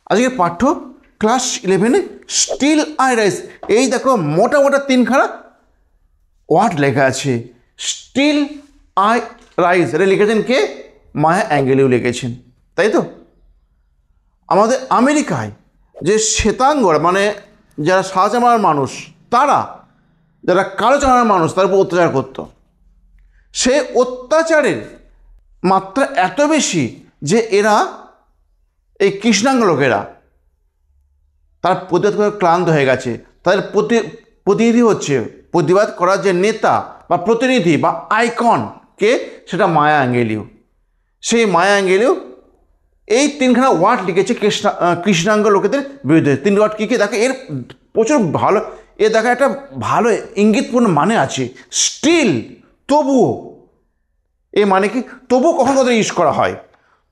আজকে পাঠ্য class 11-এ still I rise. এই দেখো মোটা মোটা তিনখানা ওয়ার্ড লেখা আছে, স্টিল আই রাইজ। এটা লিখেছেন কে? মায়া অ্যাঙ্গেলিউ লিখেছেন, তাই তো? আমাদের আমেরিকায় যে শ্বেতাঙ্গরা মানে যারা সাদা চামড়ার মানুষ, তারা যারা কালো চামড়ার মানুষ তার উপর অত্যাচার করতো। সে অত্যাচারের মাত্রা এত বেশি যে এরা এই কৃষ্ণাঙ্গ লোকেরা তার প্রতিবাদ করে ক্লান্ত হয়ে গেছে। তাদের প্রতিনিধি হচ্ছে, প্রতিবাদ করার যে নেতা বা প্রতিনিধি বা আইকন কে? সেটা মায়া অ্যাঙ্গেলিউ। সেই মায়া অ্যাঙ্গেলিউ এই তিনখানা ওয়ার্ড লিখেছে কৃষ্ণাঙ্গ লোকেদের বিরুদ্ধে। তিন ওয়ার্ড কী কী দেখো, এর প্রচুর ভালো, এ দেখা একটা ভালো ইঙ্গিতপূর্ণ মানে আছে। স্টিল, তবুও। এ মানে কি? তবুও কখন কথা ইউজ করা হয়।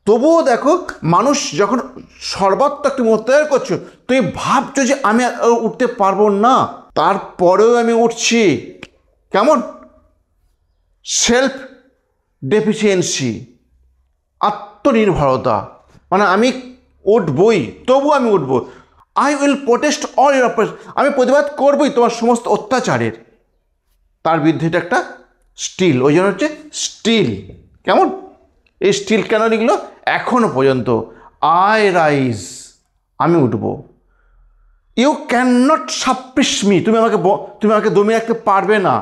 তবুও দেখো, মানুষ যখন সর্বাত্মক তুমি অত্যাচার করছো, তুমি ভাবছো যে আমি উঠতে পারবো না, তারপরেও আমি উঠছি। কেমন? সেলফ ডেফিসিয়েন্সি, আত্মনির্ভরতা, মানে আমি উঠবই, তবু আমি উঠবো। I will protest all your operation, আমি প্রতিবাদ করবই তোমার সমস্ত অত্যাচারের। তার বিরুদ্ধে এটা একটা স্টিল, ওই জন্য হচ্ছে স্টিল। কেমন? এই স্টিল কেন লিখলো? এখনো পর্যন্ত আই রাইজ, আমি উঠবো। You can not suppress me, তুমি আমাকে দমিয়ে রাখতে পারবে না,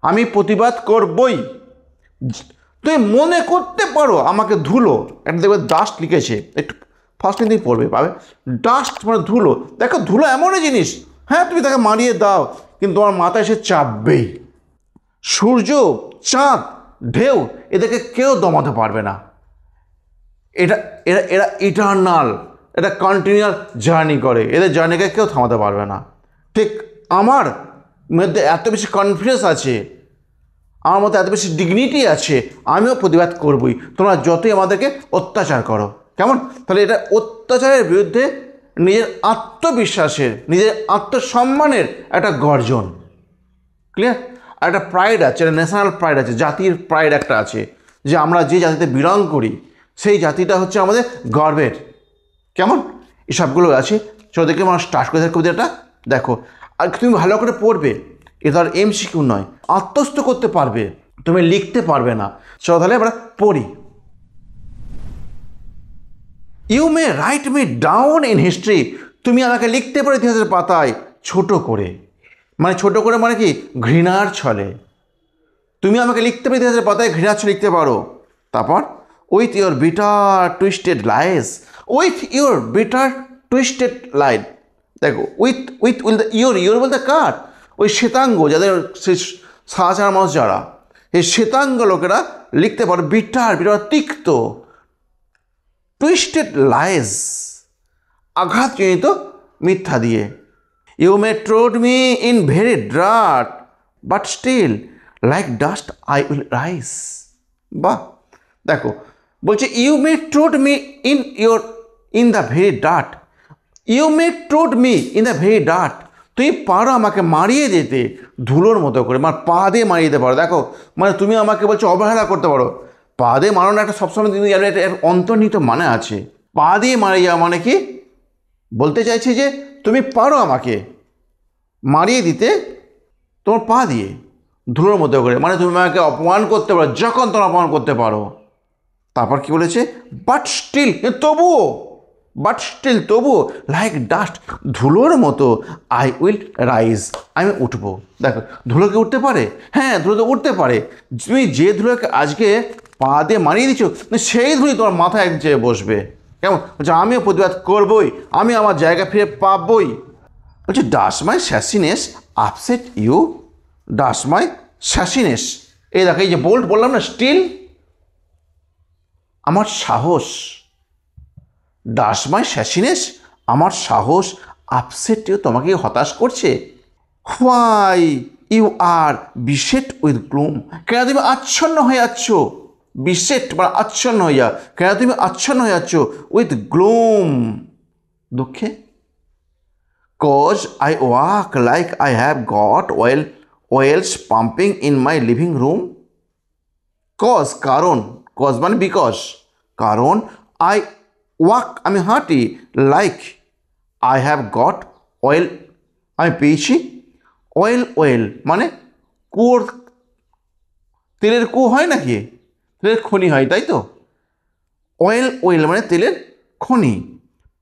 আমি প্রতিবাদ করবই। তুমি মনে করতে পারো আমাকে ধুলো, একটা দেখবে ডাস্ট লিখেছে, একটু ফার্স্ট দিন পড়বে পাবে। ডাস্ট মানে ধুলো। দেখো ধুলো এমনই জিনিস, হ্যাঁ তুমি তাকে মারিয়ে দাও কিন্তু তোমার মাথায় এসে চাপবেই। সূর্য, চাঁদ, ঢেউ, এদেরকে কেউ দমাতে পারবে না। এরা ইটারনাল, এটা কন্টিনিউয়াস জার্নি করে, এদের জার্নিকে কেউ থামাতে পারবে না। ঠিক আমার মধ্যে এত বেশি কনফিডেন্স আছে, আমার মধ্যে এত বেশি ডিগনিটি আছে, আমিও প্রতিবাদ করবই, তোমরা যতই আমাদেরকে অত্যাচার করো। কেমন? তাহলে এটা অত্যাচারের বিরুদ্ধে নিজের আত্মবিশ্বাসের, নিজের আত্মসম্মানের একটা গর্জন। ক্লিয়ার? আর একটা প্রাইড আছে, একটা ন্যাশনাল প্রাইড আছে, জাতির প্রাইড একটা আছে, যে আমরা যে জাতিতে বিলং করি সেই জাতিটা হচ্ছে আমাদের গর্বের। কেমন? এই সবগুলো আছে। চলো দেখে আমরা স্টার্ট করে থাকি কবিতাটা। দেখো, আর তুমি ভালো করে পড়বে, এটা আর এমসিকিউ নয়, আত্মস্থ করতে পারবে, তুমি লিখতে পারবে না। চলো তাহলে আমরা পড়ি। You may write me down in history, তুমি আমাকে লিখতে পারো ইতিহাসের পাতায় ছোট করে। মানে ছোট করে মানে কি? ঘৃণার ছলে। তুমি আমাকে লিখতে পারো ইতিহাসের পাতায় ঘৃণার ছলে লিখতে পারো। তারপর with your bitter twisted lies, with your bitter twisted line. দেখো উইথ উইথ উইল ইউর বলতে কার? ওই শ্বেতাঙ্গ, যাদের সে সাদা চামড়ার মানুষ যারা, এই শ্বেতাঙ্গ লোকেরা লিখতে পারো বিটার, বিটার তিক্ত, টুইস্টেড লাইজ, আঘাতজনিত মিথ্যা দিয়ে। You may ট্রোড me in very ড্রাট but still like dust I will rise. বাহ! দেখো বলছে you may ট্রোড me in the very ডাট, you may ট্রোড me in the very ডাট, তুমি পারো আমাকে মারিয়ে দিতে ধুলোর মতো করে, মানে পা দিয়ে মারিয়ে দিতে পারো। দেখো মানে তুমি আমাকে বলছো অবহেলা করতে পারো। পা দিয়ে মারানো একটা সবসময় একটা অন্তর্নিহিত মানে আছে। পা দিয়ে মারিয়ে যাওয়া মানে কি? বলতে চাইছি যে তুমি পারো আমাকে মারিয়ে দিতে তোমার পা দিয়ে ধুলোর মতো করে, মানে তুমি আমাকে অপমান করতে পারো যখন তোমার অপমান করতে পারো। তারপর কি বলেছে? বাট স্টিল, তবুও, বাট স্টিল তবুও, লাইক ডাস্ট, ধুলোর মতো, আই উইল রাইজ, আমি উঠবো। দেখো ধুলোকে উঠতে পারে? হ্যাঁ ধুলো তো উঠতে পারে। তুমি যে ধুলোকে আজকে পা দিয়ে মারিয়ে দিচ্ছ, সেই ধুলোই তোমার মাথায় এক যেয়ে বসবে। কেমন? বলছে আমিও প্রতিবাদ করবই, আমি আমার জায়গা ফিরে পাবই। বলছে ডাস মাই শ্যাসিনেস আপসেট ইউ, ডাস মাই শ্যাসিনেস। এই দেখো এই যে বোল্ড বললাম না, স্টিল, আমার সাহস, ডাস মাই শ্যাসিনেস, আমার সাহস, আপসেট ইউ, তোমাকে হতাশ করছে। Why you are beset with gloom, কেন তুমি আচ্ছন্ন হয়ে যাচ্ছ? বিসেট মানে আচ্ছন্ন হইয়া, কেন তুমি আচ্ছন্ন হয়ে যাচ্ছ? উইথ গ্লুম, দুঃখে। Cause I walk like I have goat Wales pumping in my living room. Cause কারণ, কজ মানে বিকজ, কারণ আই ওয়াক আমি হাঁটি, like I have goat oil আমি পেয়েছি অয়েল মানে কুয়োর তেলের কুয়ো হয় নাকি, তেলের খনি হয় তাই তো, অয়েল মানে তেলের খনি।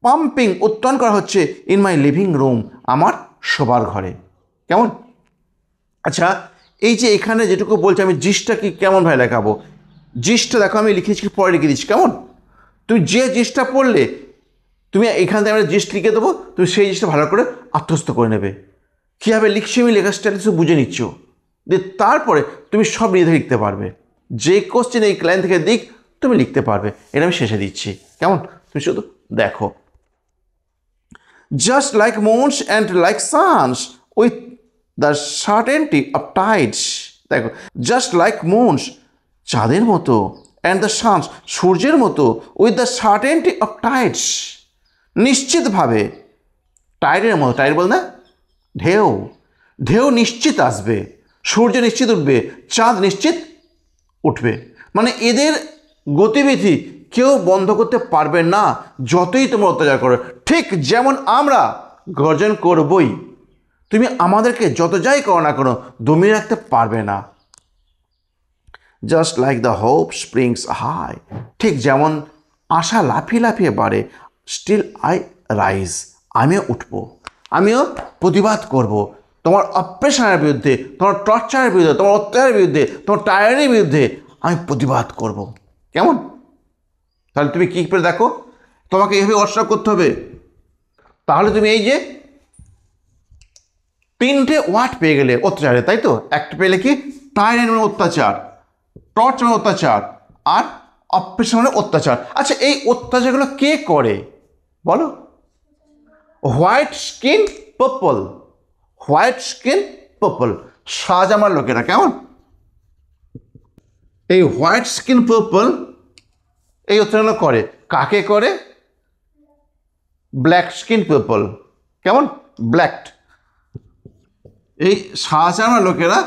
পাম্পিং উত্তোলন করা হচ্ছে ইন মাই লিভিং রুম আমার শোবার ঘরে। কেমন? আচ্ছা এই যে এখানে যেটুকু বলছি আমি জিসটা কি কেমনভাবে লেখাবো, জিসটা দেখো আমি লিখেছি পরে লিখে দিচ্ছি। কেমন? তুমি যে জিসটা পড়লে তুমি এখান থেকে আমরা জিস্ট লিখে দেবো, তুমি সেই জিনিসটা ভালো করে আত্মস্থ করে নেবে। কীভাবে লিখছি আমি লেখার স্টাইল কিছু বুঝে নিচ্ছ, দিয়ে তারপরে তুমি সব নিজে লিখতে পারবে। যে কোশ্চেন এই লাইন থেকে দিক তুমি লিখতে পারবে। এটা আমি শেষে দিচ্ছি। কেমন? তুমি শুধু দেখো। Just like moons and like suns with the certainty of tides. দেখো, জাস্ট লাইক মুনস চাঁদের মতো, অ্যান্ড দ্য সানস সূর্যের মতো, with the certainty of tides নিশ্চিতভাবে, টাইডের মতো, টাইড বল না ঢেউ নিশ্চিত আসবে, সূর্য নিশ্চিত উঠবে, চাঁদ নিশ্চিত উঠবে। মানে এদের গতিবিধি কেউ বন্ধ করতে পারবে না যতই তোমরা অত্যাচার করো। ঠিক যেমন আমরা গর্জন করবই, তুমি আমাদেরকে যত যাই করো না কোনো দমিয়ে রাখতে পারবে না। Just like the hope springs high, ঠিক যেমন আশা লাফিয়ে লাফিয়ে বাড়ে, স্টিল আই রাইজ আমিও উঠব, আমিও প্রতিবাদ করব তোমার অপারেশনের বিরুদ্ধে, তোমার টর্চারের বিরুদ্ধে, তোমার অত্যাচারের বিরুদ্ধে, তোমার টায়ারের বিরুদ্ধে আমি প্রতিবাদ করব। কেমন? তাহলে তুমি কী করে দেখো, তোমাকে এইভাবে অস্বীকার করতে হবে। তাহলে তুমি এই যে 3টে ওয়ার্ড পেয়ে গেলে অত্যাচারে, তাই তো? একটা পেলে কি, টায়ারের মানে অত্যাচার, টর্চ মানে অত্যাচার, আর অপারেশন মানে অত্যাচার। আচ্ছা এই অত্যাচারগুলো কে করে বলো? White skin purple, white skin purple শাহজামার লোকেরা। কেমন? এই হোয়াইট স্কিন পার্পল এই অত্যাচারগুলো করে। কাকে করে? Black skin purple. কেমন? ব্ল্যাক। এই শাহজামার লোকেরা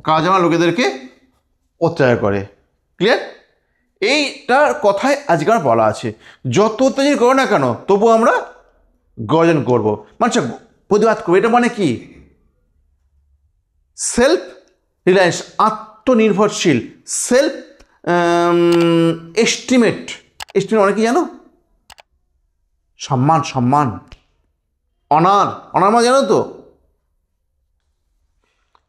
কাজামার লোকেদেরকে অত্যাচার করে। ক্লিয়ার? এইটার কথায় আজকাল বলা আছে যত অত্যাচার করো না কেন তবু আমরা গর্জন করব, মানে প্রতিবাদ করবো। এটা মানে কি? সেলফ রিলায়েন্স, আত্মনির্ভরশীল, সেলফ এস্টিমেট মানে কি জানো? সম্মান, অনার মানে জানো তো?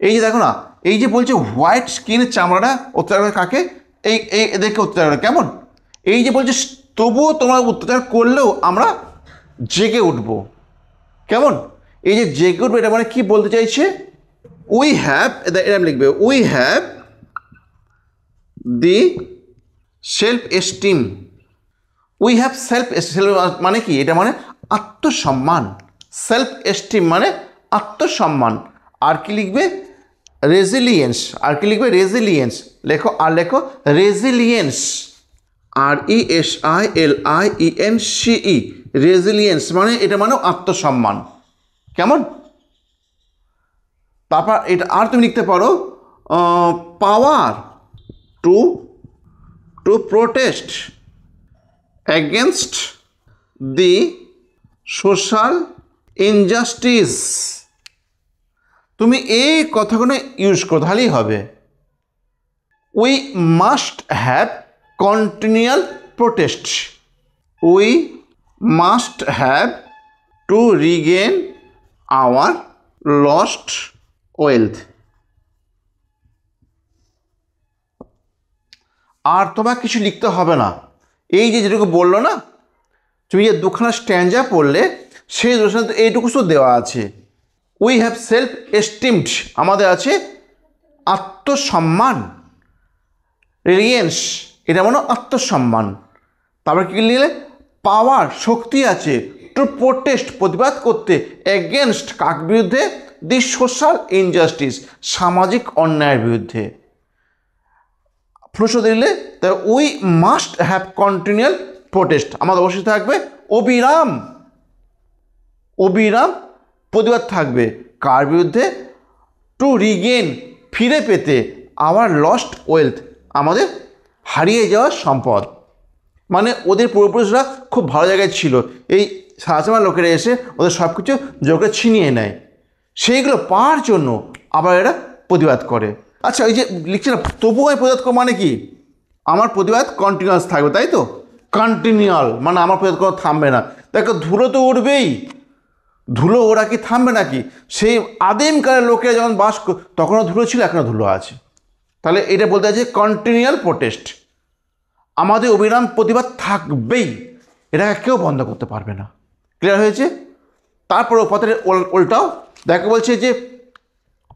এই যে দেখো না, এই যে বলছে হোয়াইট স্কিনের চামড়াটা অত্যাচার কাকে? এই এদেরকে অত্যাচার। কেমন? এই যে বলছে তবুও তোমরা অত্যাচার করলেও আমরা জেগে উঠব। কেমন? এই যে জেগে উঠবে এটা মানে কি বলতে চাইছে? উই হ্যাভ, এরকম লিখবে, we have the self esteem, we have self মানে কি? এটা মানে আত্মসম্মান। সেলফ এস্টিম মানে আত্মসম্মান। আর কি লিখবে? রেজিলিয়েন্স। আর কি লিখবে? রেজিলিয়েন্স লেখো, আর লেখো রেজিলিয়েন্স, RESILIENCE, রেজিলিয়েন্স মানে এটা মানে আত্মসম্মান। কেমন? তারপর এটা আর তুমি লিখতে পারো power to protest against the social injustice. তুমি এই কথাগুলো ইউজ করো তাহলেই হবে। We must have continual protest, we must have to regain our lost wealth. আর তোমার কিছু লিখতে হবে না। এই যে যেটুকু বললো না, তুমি যে দুখানা স্ট্যান্জা পড়লে সেই দুখানা এইটুকু শুধু দেওয়া আছে। উই হ্যাভ সেলফ এস্টিমড আমাদের আছে আত্মসম্মান, রিলিয়েন্স এটা মানে আত্মসম্মান। তারপর কী লিখলে? পাওয়ার শক্তি আছে, টু প্রোটেস্ট প্রতিবাদ করতে, এগেনস্ট কাক বিরুদ্ধে? দি সোশ্যাল ইনজাস্টিস সামাজিক অন্যায়ের বিরুদ্ধে। প্রশ্ন দিলে তা we must have continual protest আমাদের অবশ্যই থাকবে অবিরাম প্রতিবাদ থাকবে। কার বিরুদ্ধে? টু রিগেন ফিরে পেতে, আওয়ার লস্ট ওয়েলথ আমাদের হারিয়ে যাওয়া সম্পদ। মানে ওদের পূর্বপুরুষরা খুব ভালো জায়গায় ছিল, এই সারাচামা লোকেরা এসে ওদের সব কিছু জোর করে ছিনিয়ে নেয়, সেইগুলো পাওয়ার জন্য আবার এরা প্রতিবাদ করে। আচ্ছা, ওই যে লিখছে না তবুও আমি প্রতিবাদ করবো, মানে কি আমার প্রতিবাদ কন্টিনিউয়াস থাকবে, তাই তো? কন্টিনিউয়াল মানে আমার প্রতিবাদ কোনো থামবে না। দেখো ধুলো তো উঠবেই, ধুলো ওরা কি থামবে নাকি? সেই আদিমকালের লোকেরা যখন বাস তখনও ধুলো ছিল, এখনও ধুলো আছে। তাহলে এটা বলতে আছে কন্টিনিউয়াল প্রোটেস্ট, আমাদের অবিরাম প্রতিবাদ থাকবেই, এটাকে কেউ বন্ধ করতে পারবে না। ক্লিয়ার হয়েছে? তারপরে পথের উল্টাও দেখো, বলছে যে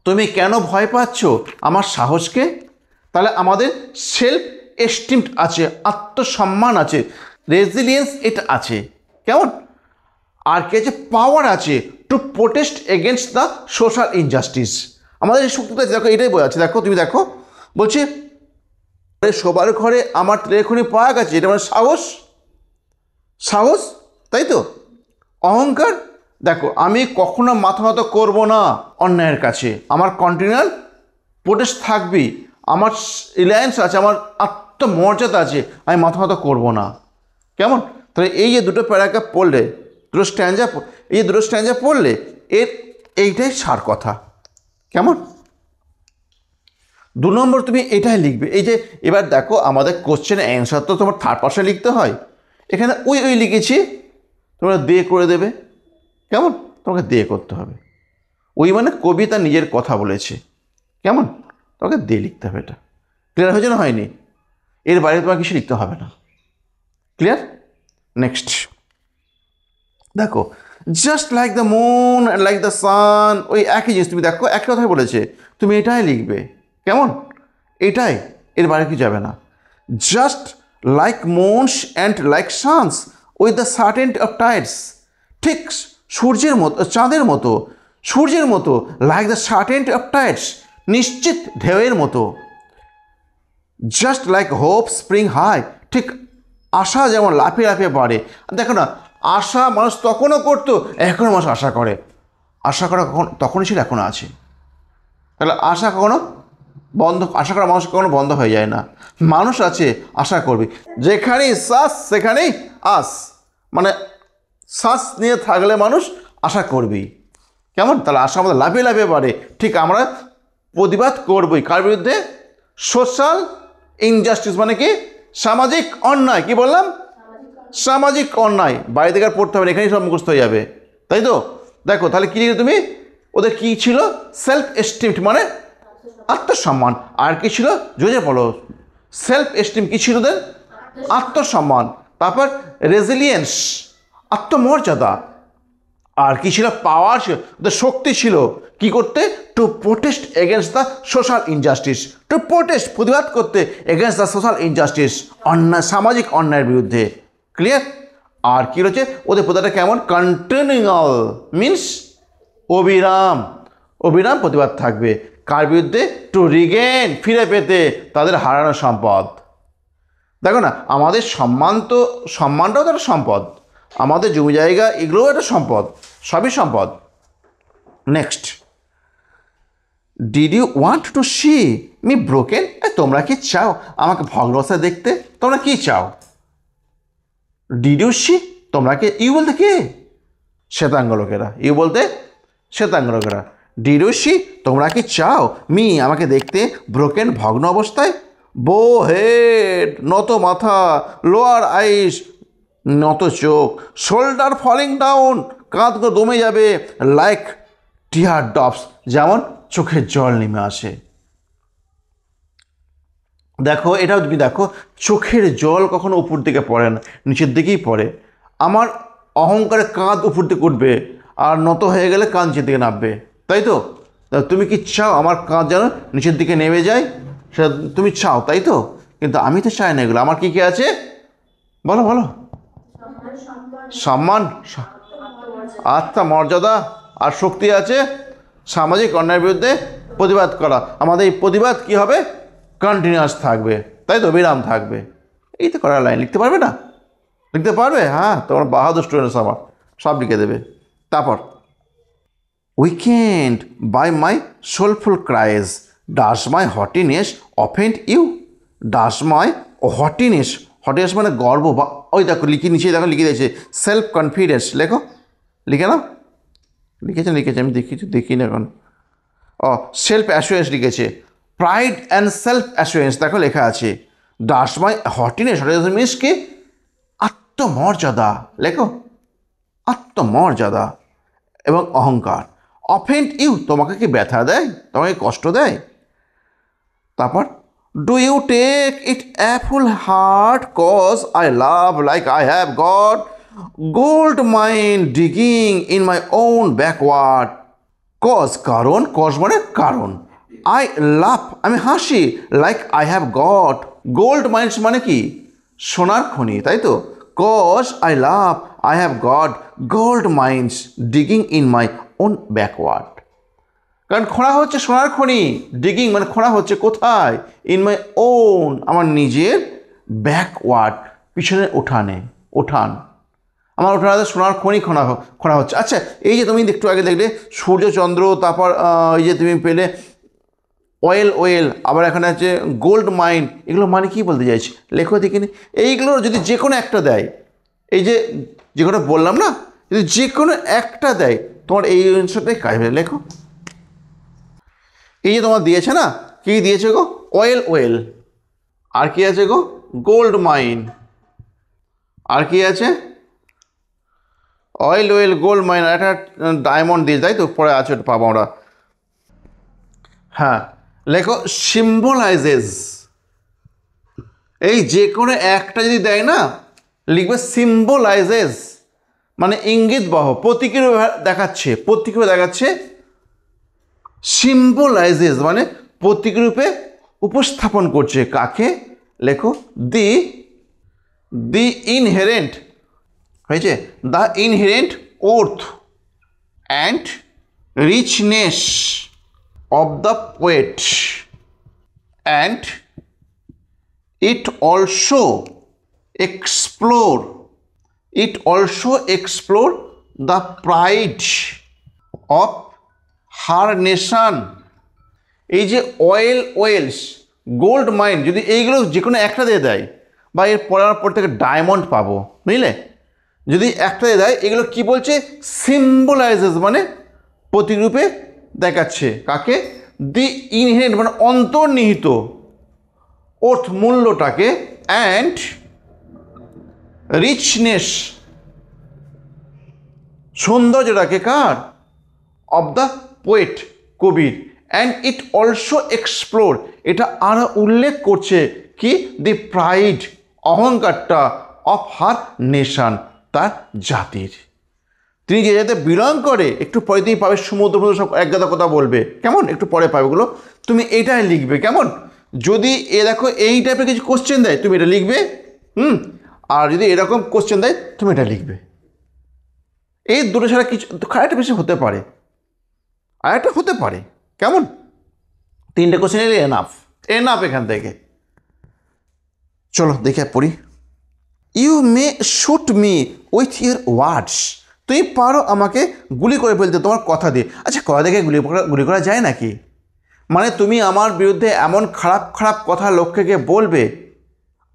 তুমি কেন ভয় পাচ্ছ আমার সাহসকে? তাহলে আমাদের সেলফ এস্টিম আছে, আত্মসম্মান আছে, রেজিলিয়েন্স এটা আছে, কেমন? আর কি আছে? পাওয়ার আছে two protest against the social injustice. আমাদের এই শক্তিটা দেখো, এটাই বোঝা যাচ্ছে। দেখো তুমি দেখো, বলছে সবার ঘরে আমার ট্রেখুনি পাওয়া গেছে, এটা মানে সাহস, সাহস, তাই তো? অহংকার, দেখো আমি কখনো মাথা নত করবো না অন্যায়ের কাছে, আমার কন্টিনিউয়াল প্রোটেস্ট থাকবেই, আমার রিলায়েন্স আছে, আমার আত্মমর্যাদা আছে, আমি মাথা নত করবো না, কেমন? তাহলে এই যে দুটো প্যারাগ্রাফ পড়লে, দুটো স্ট্যান্জা, এই যে দুটো স্ট্যান্জা পড়লে এর এইটাই সার কথা, কেমন? 2 নম্বর তুমি এটাই লিখবে। এই যে এবার দেখো আমাদের কোশ্চেন অ্যান্সার তো তোমার থার্ড পার্সনে লিখতে হয়, এখানে ওই লিখেছি, তোমরা দে করে দেবে, কেমন? তোমাকে দে করতে হবে। ওই মানে কবিতা নিজের কথা বলেছে, কেমন? তোমাকে দে লিখতে হবে। এটা ক্লিয়ার হয়েছে না হয়নি? এর বাইরে তোমার কিছু লিখতে হবে না। ক্লিয়ার? নেক্সট দেখো, just like the moon and like the sun, ওই একই জিনিস তুমি দেখো, একই কথাই বলেছে, তুমি এটাই লিখবে, কেমন? এটাই, এর বাইরে কি যাবে না। Just like moons and like suns with the certainty of tides, ঠিক সূর্যের মতো, চাঁদের মতো, সূর্যের মতো, like the certainty of tides, নিশ্চিত ঢেউয়ের মতো। Just like hope spring high, ঠিক আশা যেমন লাফিয়ে লাফিয়ে বাড়ে। দেখো না, আশা মানুষ তখনও করতো, এখনও মানুষ আশা করে, আশা করা কখন তখনই ছিল, এখনও আছে। তাহলে আশা কখনো বন্ধ, আশা করা মানুষ কখনো বন্ধ হয়ে যায় না, মানুষ আছে, আশা করবে। যেখানেই শ্বাস সেখানেই আস, মানে শ্বাস নিয়ে থাকলে মানুষ আশা করবেই, কেমন? তাহলে আশা আমাদের লাফিয়ে লাফিয়ে বাড়ে, ঠিক আমরা প্রতিবাদ করবই কার বিরুদ্ধে? সোশ্যাল ইনজাস্টিস, মানে কি? সামাজিক অন্যায়। কি বললাম? সামাজিক অন্যায়। বাইরে থেকে আর পড়তে হবে না, এখানেই সব মুখস্থ হয়ে যাবে, তাই তো? দেখো তাহলে কী লিখলে তুমি? ওদের কী ছিল? সেলফ এস্টিম মানে আত্মসম্মান। আর কি ছিল? জোরে বলো, সেলফ এস্টিম কি ছিল ওদের? আত্মসম্মান। তারপর রেজিলিয়েন্স, আত্মমর্যাদা। আর কি ছিল? পাওয়ার ছিল, ওদের শক্তি ছিল কি করতে? Two protest against the social injustice, two protest প্রতিবাদ করতে, এগেনস্ট দ্য সোশ্যাল ইনজাস্টিস, অন্যায়, সামাজিক অন্যায়ের বিরুদ্ধে। ক্লিয়ার? আর কি রয়েছে ওদের প্রতিবাদটা কেমন? কন্টিনিউয়াল মিনস অবিরাম, অবিরাম প্রতিবাদ থাকবে। কার বিরুদ্ধে? টু রিগেন, ফিরে পেতে তাদের হারানো সম্পদ। দেখো না, আমাদের সম্মান তো, সম্মানটাও তো একটা সম্পদ, আমাদের জমি জায়গা এগুলোও একটা সম্পদ, সবই সম্পদ। Next, did you want to see me broken? তোমরা কি চাও আমাকে ভগ্ন অবস্থায় দেখতে? তোমরা কি চাও? ডিড ইউ সি, তোমরা কি, ইউ বলতে কে? শ্বেতাঙ্গ লোকেরা, ইউ বলতে শ্বেতাঙ্গ লোকেরা। ডিড ইউ সি, তোমরা কি চাও মি, আমাকে দেখতে, ব্রোকেন, ভগ্ন অবস্থায়? বো হেড, নত মাথা, লোয়ার আইস, নত চোখ, শোল্ডার ফলিং ডাউন, কাঁধগুলো দমে যাবে, লাইক টিয়ার ড্রপস, যেমন চোখের জল নেমে আসে। দেখো এটাও তুমি দেখো, চোখের জল কখনো উপর দিকে পড়ে না, নিচের দিকেই পড়ে। আমার অহংকারে কাঁধ উপর দিকে উঠবে, আর নত হয়ে গেলে কাঁধ নিচের দিকে নামবে, তাই তো? তুমি কি চাও আমার কাঁধ যেন নিচের দিকে নেমে যায়? সেটা তুমি চাও, তাই তো? কিন্তু আমি তো চাই না এগুলো। আমার কী কী আছে বলো বলো? সম্মান, আত্মমর্যাদা আর শক্তি আছে, সামাজিক অন্যায়ের বিরুদ্ধে প্রতিবাদ করা। আমাদের এই প্রতিবাদ কী হবে? কন্টিনিউয়াস থাকবে, তাই তো? বিরাম থাকবে। এই তো করার লাইন। লিখতে পারবে না? লিখতে পারবে? হ্যাঁ, তোমার বাহাদুর স্টুডেন্টস আমার, সব লিখে দেবে। তারপর, weekend by my soulful cries, does my hotness offend you? Does my hotness, hotness মানে গর্ব বা ওই দেখো নিচে দেখো লিখে দিয়েছে সেলফ কনফিডেন্স, লেখো, লিখে নাও, লিখেছে আমি দেখি না এখন। সেলফ অ্যাসুরেন্স লিখেছে, প্রাইড অ্যান্ড সেলফ অ্যাসুরেন্স দেখো লেখা আছে। ডাস মাই হটিনেস মিনস কি আত্মমর্যাদা, লেখো আত্মমর্যাদা এবং অহংকার। অফেন্ড ইউ তোমাকে কি ব্যথা দেয়, তোমাকে কষ্ট দেয়। তারপর do you take it uh full heart cause I love like I have goat gold mine digging in my own backward. Cause কারণ, কজ মানে কারণ, আই লাভ আমি হাসি, like I have goat gold mines মানে কি সোনার খনি, তাই তো। Cause I love I have goat gold mines digging in my own backward. কারণ খোঁড়া হচ্ছে সোনার খনি, ডিগিং মানে খোঁড়া হচ্ছে কোথায়, ইন মাই ওন আমার নিজের, ব্যাকওয়ার্ড পিছনের উঠান আমার উঠানে সোনার খনি খোঁড়া হচ্ছে। আচ্ছা এই যে তুমি একটু আগে দেখলে সূর্যচন্দ্র, তারপর এই যে তুমি পেলে ওয়েল, আবার এখানে আছে গোল্ড মাইন, এগুলো মানে কি বলতে চাইছি লেখো দেখিনি। এইগুলো যদি যে কোনো একটা দেয়, এই যে কোনো বললাম না, যদি যে কোনো একটা দেয় তোমার এই অংশটাই কাজ হবে, লেখো। এই যে তোমার দিয়েছে না, কি দিয়েছে গো, ওয়েল, আর কি আছে গো, গোল্ড মাইন, আর কি আছে ওয়েল গোল্ড মাইন, আর একটা ডায়মন্ড দিয়েছে, তাই তো, পরে আছে ওটা পাবো আমরা। হ্যাঁ লেখো সিম্বলাইজেস, এই যে কোনো একটা যদি দেয় না লিখবে সিম্বলাইজেস, মানে ইঙ্গিত বহ, প্রতীকীরূপে দেখাচ্ছে। সিম্বলাইজেস মানে প্রতীকীরূপে উপস্থাপন করছে, কাকে, লেখো দি ইনহেরেন্ট, হয়েছে, the inherent worth and richness of the poet, and it also explore the pride of her nation। এই যে ওয়েলস গোল্ড মাইন, যদি এইগুলো যে কোনো একটা দিয়ে দেয়, বা এর পড়ার পর থেকে ডায়মন্ড পাবো, বুঝলে, যদি একটা দিয়ে দেয়, এগুলো কি বলছে, সিম্বলাইজেস মানে প্রতিরূপে দেখাচ্ছে, কাকে, দি ইনহেরেন্ট মানে অন্তর্নিহিত, অর্থ মূল্যটাকে, অ্যান্ড রিচনেস সৌন্দর্যটাকে, কার, অব দ্য পোয়েট কবির, অ্যান্ড ইট অলসো এক্সপ্লোর এটা আরও উল্লেখ করছে কি, দি প্রাইড অহংকারটা, অফ হার নেশন তার জাতির। তিনি যে যাতে বিলং করে, একটু পরে তুমি পাবে সমুদ্র সব এক গাদা কথা বলবে, কেমন, একটু পরে পাবে ওগুলো, তুমি এইটাই লিখবে, কেমন। যদি দেখো এই টাইপের কিছু কোশ্চেন দেয় তুমি এটা লিখবে, আর যদি এরকম কোশ্চেন দেয় তুমি এটা লিখবে। এই দুটো ছাড়া কিছু আরেকটা বেশি হতে পারে, আরেকটা হতে পারে, কেমন, তিনটে কোশ্চেন এলে এনাফ এখান থেকে। চলো দেখে পড়ি। You may shoot me with your words, তুমি পারো আমাকে গুলি করে ফেলতে তোমার কথা দিয়ে। আচ্ছা কথা দেখে গুলি করা যায় নাকি, মানে তুমি আমার বিরুদ্ধে এমন খারাপ কথা লোককে বলবে,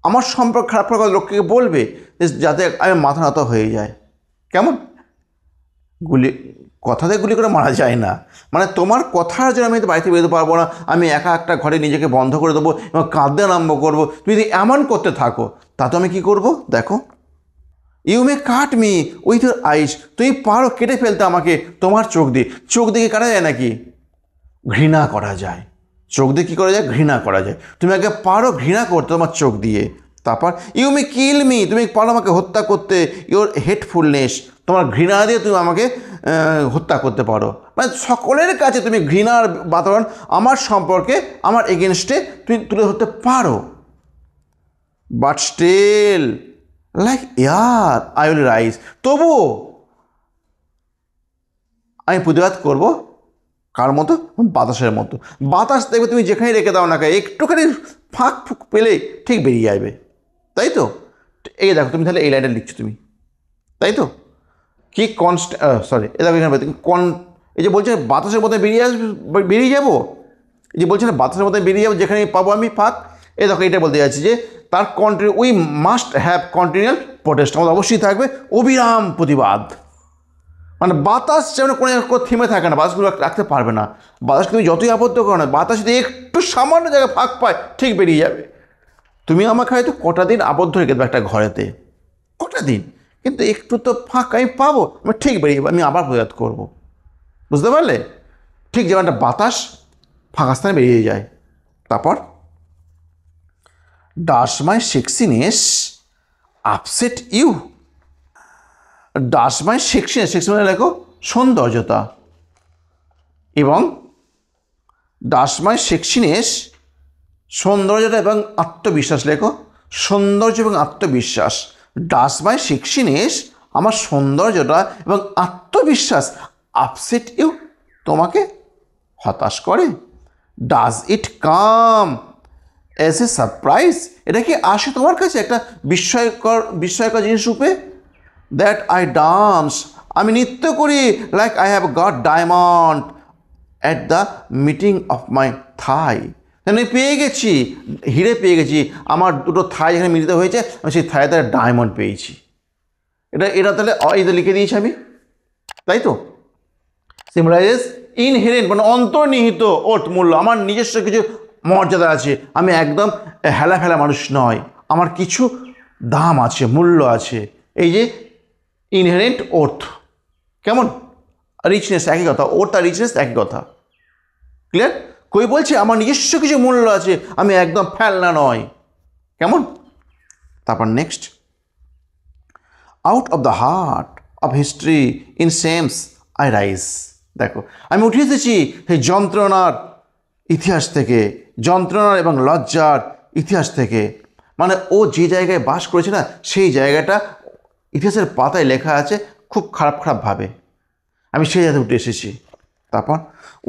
আমার সম্পর্কে খারাপ লোককে বলবে যাতে আমি মাথা নত হয়ে যায়, কেমন, কথা দিয়ে গুলি করে মারা যায় না, মানে তোমার কথার জন্য আমি বাড়িতে বেরোতে পারবো না, আমি একা একটা ঘরে নিজেকে বন্ধ করে দেবো এবং কাঁদতে আরম্ভ করবো, তুমি যদি এমন করতে থাকো তা তো আমি কী করবো, দেখো। You may cut me with your eyes, তুমি পারো কেটে ফেলতে আমাকে তোমার চোখ দিয়ে কাটা যায় নাকি, ঘৃণা করা যায়, চোখ দিয়ে কী করা যায়, ঘৃণা করা যায়, তুমি আগে পারো ঘৃণা করতে তোমার চোখ দিয়ে। তারপর ইউ মে কিল মি, তুমি পারো আমাকে হত্যা করতে, ইউর হেটফুলনেস, তোমার ঘৃণা দিয়ে তুমি আমাকে হত্যা করতে পারো, মানে সকলের কাছে তুমি ঘৃণার বাতাবরণ আমার সম্পর্কে, আমার এগেনস্টে তুমি তুলে ধরতে পারো। But still like air I will rise, তবুও আমি প্রতিবাদ করবো, কার মতো, বাতাসের মতো। বাতাস দেখবে তুমি যেখানে রেখে দাও না, একটুখানি ফাঁক ফুক পেলেই ঠিক বেরিয়ে যাবে, তাই তো। এই দেখো তুমি তাহলে এই লাইনটা লিখছো তুমি, তাই তো, কি এই দেখো এখানে এই যে বলছে বাতাসের মধ্যে বেরিয়ে যাবো, এই যে বলছে না বাতাসের মধ্যে বেরিয়ে যাবো, যেখানে পাবো আমি ফাঁক, এই দেখো এটা বলতে যাচ্ছি যে তার we must have continual protest, আমাদের অবশ্যই থাকবে অবিরাম প্রতিবাদ। মানে বাতাস যেমন কোনো থেমে থাকে না, বাতাসগুলো রাখতে পারবে না। বাতাসকে তুমি যতই আবদ্ধ করো না, বাতাস যদি একটু সামান্য জায়গায় ফাঁক পায় ঠিক বেরিয়ে যাবে। তুমি আমাকে হয়তো কটা দিন আবদ্ধ রেখে দেবে একটা ঘরেতে, কটা দিন, কিন্তু একটু তো ফাঁক আমি পাবো, আমি ঠিক বেরিয়ে যাবো, আমি আবার প্রতিবাদ করবো। বুঝতে পারলে? ঠিক যেমন একটা বাতাস ফাঁকা স্থানে বেরিয়ে যায়। তারপর ডাস মাই সেক্সিনেস আপসেট ইউ। ডাস মাই সেক্সিনেস, সেক্সিনেস লেখো সৌন্দর্যতা, এবং ডাস মাই সেক্সিনেস সৌন্দর্যতা এবং আত্মবিশ্বাস লেখো, সৌন্দর্য এবং আত্মবিশ্বাস। ডাস মাই সেক্সিনেস আমার সৌন্দর্যতা এবং আত্মবিশ্বাস আপসেট ইউ তোমাকে হতাশ করে। Does it come as a surprise, এটা কি আসে তোমার কাছে একটা বিস্ময়কর জিনিস রূপে? দ্যাট আই ডান্স, আমি নৃত্য করি, like I have got diamond at the meeting of my thigh, আমি পেয়ে গেছি, হিরে পেয়ে গেছি, আমার দুটো থাই যেখানে মিলিত হয়েছে আমি সেই থাই তার ডায়মন্ড পেয়েছি। এটা তাহলে এটা লিখে দিয়েছি আমি, তাই তো? সিম্বলাইজেস ইনহেরেন্ট মানে অন্তর্নিহিত ওর্থ, মূল্য, আমার নিজস্ব কিছু মর্যাদা আছে, আমি একদম হেলা ফেলা মানুষ নয়, আমার কিছু দাম আছে, মূল্য আছে। এই যে ইনহেরেন্ট ওর্থ, কেমন? রিচনেস একই কথা, ওর্থ আর রিচনেস একই কথা। ক্লিয়ার? কই বলছে আমার নিজস্ব কিছু মূল্য আছে, আমি একদম ফেলনা নয়। কেমন? তারপর next, out of the heart of history in সেমস I rise. দেখো আমি উঠে এসেছি সেই যন্ত্রণার ইতিহাস থেকে, যন্ত্রণার এবং লজ্জার ইতিহাস থেকে। মানে ও যে জায়গায় বাস করেছে না, সেই জায়গাটা ইতিহাসের পাতায় লেখা আছে খুব খারাপ খারাপভাবে, আমি সেই জায়গায় উঠে এসেছি। তারপর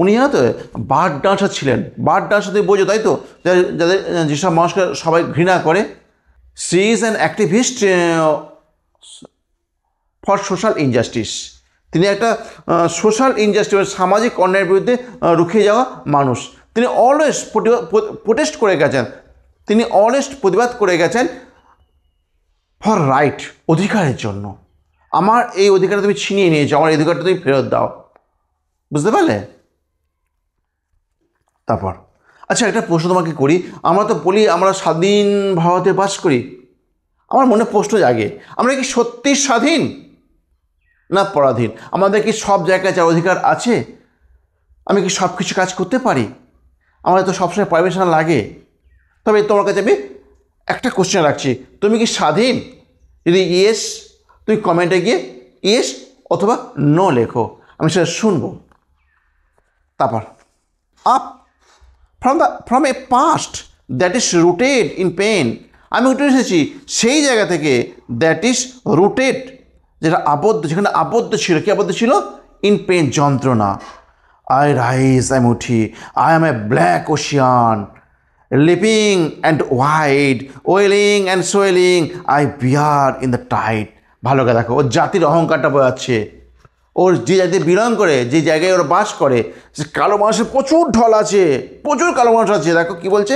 উনি জানো তো বার্ড ডান্সার ছিলেন। বার্ড ডান্সার তুমি বোঝো তাই তো, যাদের যেসব মানুষকে সবাই ঘৃণা করে। She is an activist for social injustice, তিনি একটা সোশ্যাল ইনজাস্টিস সামাজিক অন্যায়ের বিরুদ্ধে রুখে যাওয়া মানুষ। তিনি অলওয়েজ প্রোটেস্ট করে গেছেন, তিনি অলওয়েজ প্রতিবাদ করে গেছেন ফর রাইট, অধিকারের জন্য। আমার এই অধিকারটা তুমি ছিনিয়ে নিয়েছো, আমার এই অধিকারটা তুমি ফেরত দাও। বুঝতে পারলে? তারপর আচ্ছা একটা প্রশ্ন তোমাকে করি, আমরা তো বলি আমরা স্বাধীন ভারতে বাস করি, আমার মনে প্রশ্ন জাগে আমরা কি সত্যি স্বাধীন না পরাধীন? আমাদের কি সব জায়গায় যার অধিকার আছে? আমি কি সব কিছু কাজ করতে পারি? আমাদের তো সবসময় পারমিশন লাগে। তবে তোমার কাছে আমি একটা কোশ্চেন রাখছি, তুমি কি স্বাধীন? যদি ইয়েস তুমি কমেন্টে গিয়ে ইয়েস অথবা নো লেখো, আমি সেটা শুনবো। তারপর up from a past that is rooted in pain, আমি উঠে এসেছি সেই জায়গা থেকে দ্যাট ইজ রুটেড, যেটা আবদ্ধ, যেখানে আবদ্ধ ছিল, কি আবদ্ধ ছিল? ইন পেন, যন্ত্রণা। আই রাইজ, আমি উঠি, I am a black ocean leaping and wide, welling and swelling, I bear in the tide. ভালো করে দেখো, ওর জাতির অহংকারটা বোঝাচ্ছে। ওর যে জাতি বিলং করে, যে জায়গায় ওরা বাস করে, সে কালো মানুষের প্রচুর ঢল আছে, প্রচুর কালো মানুষ আছে। দেখো কি বলছে,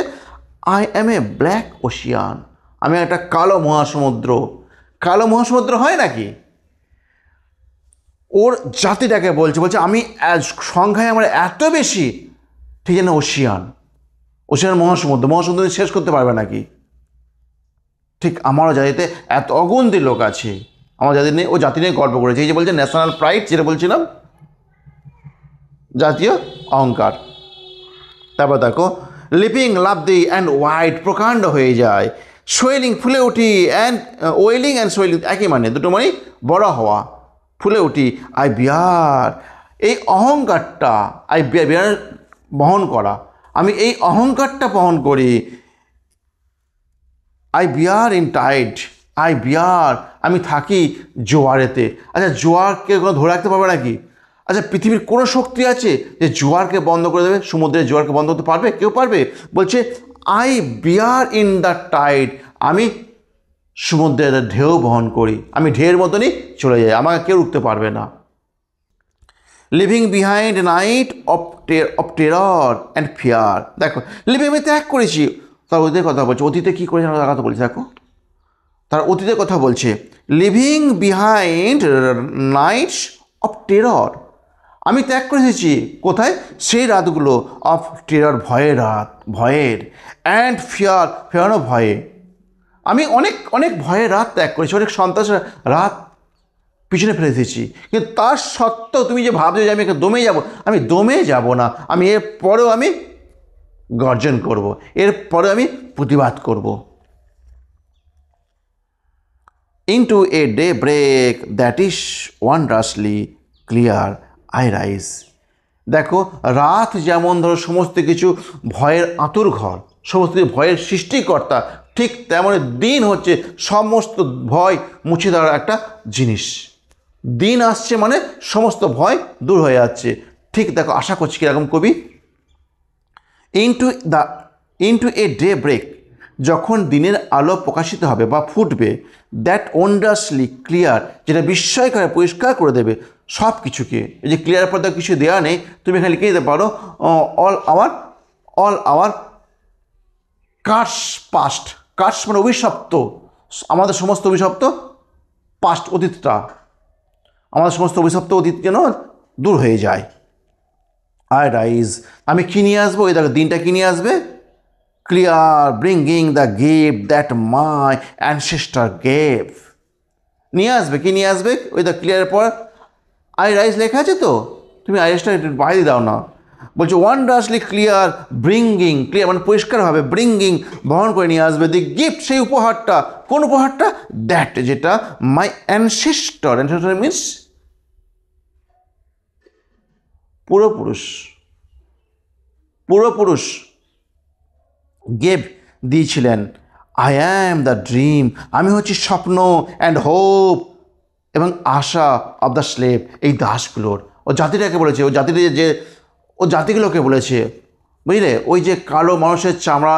I am A black Ocean, আমি একটা কালো মহাসমুদ্র। কালো মহাসমুদ্র হয় নাকি? ওর জাতিটাকে বলছে আমি সংখ্যায় আমার এত বেশি, ঠিক আছে না? ওশিয়ান, ওশিয়ান মহাসমুদ্র, মহাসমুদ্র শেষ করতে পারবে নাকি? ঠিক আমারও জাতিতে এত অগুন্তি লোক আছে, আমার জাতি নিয়ে, ও জাতি নিয়ে গর্ব করেছে। এই যে বলছে ন্যাশনাল প্রাইড, যেটা বলছিলাম, জাতীয় অহংকার। তারপর দেখো লিপিং লাভদি অ্যান্ড ওয়াইড, প্রকাণ্ড হয়ে যায়। সোয়েলিং, ফুলে উঠি, অ্যান্ড ওয়েলিং অ্যান্ড সোয়েলিং একই মানে, দুটো মানেই বড় হওয়া, ফুলে উঠি। আই বিয়ার, এই অহংকারটা, আই বিয়ার বহন করা, আমি এই অহংকারটা বহন করি। I bear in tide, I bear, আমি থাকি জোয়ারেতে। আচ্ছা জোয়ারকে কোনো ধরে রাখতে পারবে নাকি? আচ্ছা পৃথিবীর কোনো শক্তি আছে যে জোয়ারকে বন্ধ করে দেবে? সমুদ্রের জোয়ারকে বন্ধ করতে পারবে? কেউ পারবে? বলছে I bear in the tide, আমি সমুদ্রের ঢেউ বহন করি, আমি ঢেউয়ের মতনই চলে যাই, আমাকে কেউ রুখতে পারবে না। Living behind night of terror and fear, দেখো লিভিং আমি ত্যাগ করেছি, তার অতীতের কথা বলছে। অতীতে কী করে তার কথা বলছে দেখো, তার অতীতের কথা বলছে, leaving behind nights of terror. আমি ত্যাগ করে এসেছি কোথায়, সেই রাতগুলো, অফ টেরর, ভয়ের রাত, ভয়ের, অ্যান্ড ফিয়ার, ফেরানো ভয়ে। আমি অনেক অনেক ভয়ের রাত ত্যাগ করেছি, অনেক সন্ত্রাসের রাত পিছনে ফেলে এসেছি, কিন্তু তার সত্ত্বেও তুমি যে ভাবছো যে আমি দমে যাব, আমি দমে যাব না। আমি এর পরেও আমি গর্জন করব, এরপরে আমি প্রতিবাদ করব। Into a daybreak that is wondrously clear I rise. দেখো, রাত যেমন ধরো সমস্ত কিছু ভয়ের আঁতুর ঘর, সমস্ত কিছু ভয়ের সৃষ্টিকর্তা, ঠিক তেমন দিন হচ্ছে সমস্ত ভয় মুছে দেওয়ার একটা জিনিস। দিন আসছে মানে সমস্ত ভয় দূর হয়ে যাচ্ছে। ঠিক দেখো, আশা করছি কীরকম কবি, ইন্টু এ ডে ব্রেক, যখন দিনের আলো প্রকাশিত হবে বা ফুটবে, দ্যাট ওয়ান্ডারসলি ক্লিয়ার, যেটা বিস্ময়কর পরিষ্কার করে দেবে সব কিছুকে। এই যে ক্লিয়ার পর কিছু দেওয়া নেই, তুমি এখানে লিখে দিতে পারো all our curse past. Curse মানে অভিশপ্ত, আমাদের সমস্ত অভিশপ্ত পাস্ট, অতীতটা, আমাদের সমস্ত অভিশপ্ত অতীত যেন দূর হয়ে যায়। আই রাইজ, আমি কী নিয়ে আসবো, ওই দেখো দিনটা কী নিয়ে আসবে, clear bringing the gift that my ancestor gave. নিয়ে আসবে, কী নিয়ে আসবে, ওই দ্য ক্লিয়ারের পর আই রাইজ লেখা আছে তো, তুমি আই রাইজটা বাইরে দাও না। বলছে ওয়ান্ডারসলি ক্লিয়ার ব্রিঙ্গিং, ক্লিয়ার মানে পরিষ্কারভাবে, ব্রিঙ্গিং বহন করে নিয়ে আসবে, দি গিফট সেই উপহারটা। কোন উপহারটা, দ্যাট যেটা মাই অ্যানসেস্টার, অ্যানসেস্টার মিনস পূর্বপুরুষ গেভ দিয়েছিলেন। আই অ্যাম দ্য ড্রিম, আমি হচ্ছি স্বপ্ন, অ্যান্ড হোপ এবং আশা অব দ্য স্লেভ, এই দাসগুলোর। ও জাতিটাকে বলেছে, ও জাতিটা যে ও জাতিগুলোকে বলেছে, বুঝলে, ওই যে কালো মানুষের চামড়া,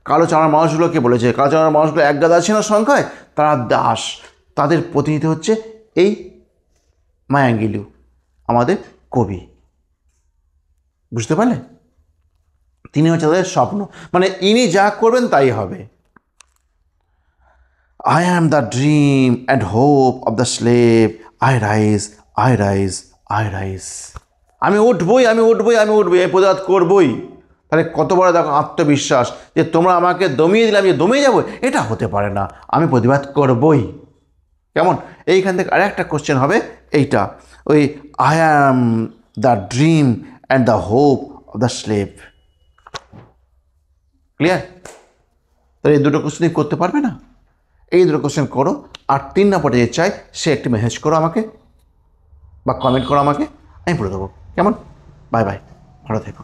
কালো চামড়ার মানুষগুলোকে বলেছে, কালো চামড়ার মানুষগুলো এক গাদা আছে না সংখ্যায়, তারা দাস, তাদের প্রতিনিধি হচ্ছে এই মায়াঙ্গিলু, আমাদের কবি। বুঝতে পারলে, তিনি হচ্ছে তাদের স্বপ্ন, মানে ইনি যা করবেন তাই হবে। I am the dream and hope of the slave, I rise, I rise, I rise. আমি উঠবই, আমি উঠবই, আমি উঠবই, আমি প্রতিবাদ করবই। তাহলে কত বড় দেখো আত্মবিশ্বাস, যে তোমরা আমাকে দমিয়ে দিলে আমি দমিয়ে যাবো, এটা হতে পারে না, আমি প্রতিবাদ করবই। কেমন, এইখান থেকে আরেকটা কোশ্চেন হবে এইটা, ওই I am the dream and the hope of the slave. Clear? তাহলে এই দুটো কোশ্চেন করতে পারবে না, এই দুটো কোশ্চেন করো। আর 3 নম্বরে যে চাই সে একটি মেসেজ করো আমাকে বা কমেন্ট করো আমাকে, আমি বলে দেবো। কেমন? বাই বাই, ভালো থেকো।